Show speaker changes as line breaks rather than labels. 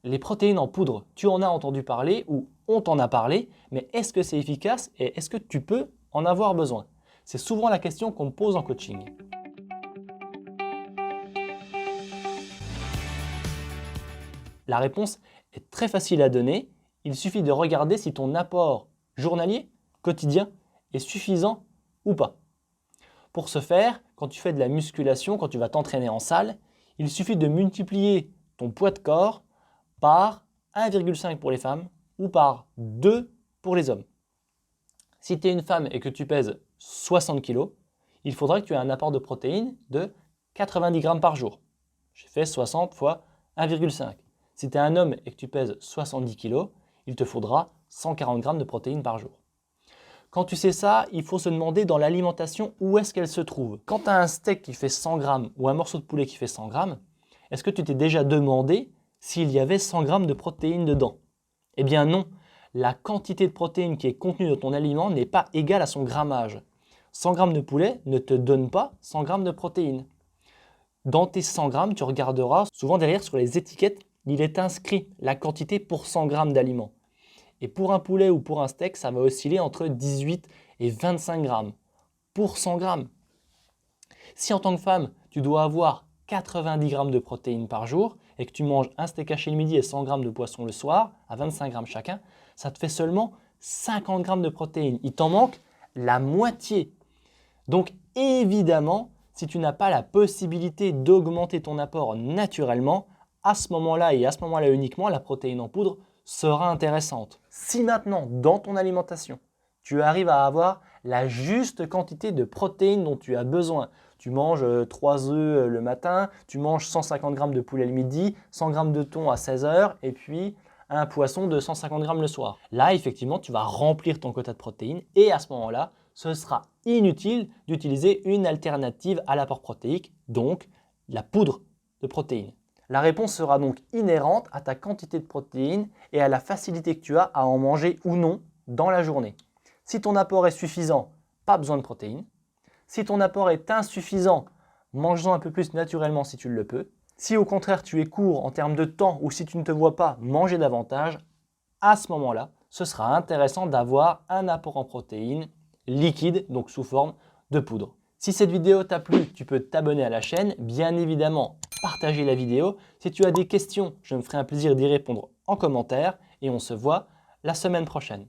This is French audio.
Les protéines en poudre, tu en as entendu parler ou on t'en a parlé, mais est-ce que c'est efficace et est-ce que tu peux en avoir besoin? C'est souvent la question qu'on me pose en coaching. La réponse est très facile à donner. Il suffit de regarder si ton apport journalier, quotidien, est suffisant ou pas. Pour ce faire, quand tu fais de la musculation, quand tu vas t'entraîner en salle, il suffit de multiplier ton poids de corps par 1,5 pour les femmes ou par 2 pour les hommes. Si tu es une femme et que tu pèses 60 kg, il faudra que tu aies un apport de protéines de 90 grammes par jour. J'ai fait 60 fois 1,5. Si tu es un homme et que tu pèses 70 kg, il te faudra 140 grammes de protéines par jour. Quand tu sais ça, il faut se demander dans l'alimentation où est-ce qu'elle se trouve. Quand tu as un steak qui fait 100 grammes ou un morceau de poulet qui fait 100 grammes, est-ce que tu t'es déjà demandé s'il y avait 100 grammes de protéines dedans? Eh bien non, la quantité de protéines qui est contenue dans ton aliment n'est pas égale à son grammage. 100 grammes de poulet ne te donne pas 100 grammes de protéines. Dans tes 100 grammes, tu regarderas souvent derrière sur les étiquettes, il est inscrit la quantité pour 100 grammes d'aliments. Et pour un poulet ou pour un steak, ça va osciller entre 18 et 25 grammes pour 100 grammes. Si en tant que femme, tu dois avoir 90 grammes de protéines par jour et que tu manges un steak haché le midi et 100 grammes de poisson le soir, à 25 grammes chacun, ça te fait seulement 50 grammes de protéines. Il t'en manque la moitié. Donc évidemment, si tu n'as pas la possibilité d'augmenter ton apport naturellement, à ce moment-là et à ce moment-là uniquement, la protéine en poudre sera intéressante. Si maintenant, dans ton alimentation, tu arrives à avoir la juste quantité de protéines dont tu as besoin, tu manges 3 œufs le matin, tu manges 150 grammes de poulet le midi, 100 grammes de thon à 16 heures et puis un poisson de 150 grammes le soir. Là, effectivement, tu vas remplir ton quota de protéines et à ce moment-là, ce sera inutile d'utiliser une alternative à l'apport protéique, donc la poudre de protéines. La réponse sera donc inhérente à ta quantité de protéines et à la facilité que tu as à en manger ou non dans la journée. Si ton apport est suffisant, pas besoin de protéines. Si ton apport est insuffisant, mange-en un peu plus naturellement si tu le peux. Si au contraire tu es court en termes de temps ou si tu ne te vois pas manger davantage, à ce moment-là, ce sera intéressant d'avoir un apport en protéines liquide, donc sous forme de poudre. Si cette vidéo t'a plu, tu peux t'abonner à la chaîne, bien évidemment partager la vidéo. Si tu as des questions, je me ferai un plaisir d'y répondre en commentaire et on se voit la semaine prochaine.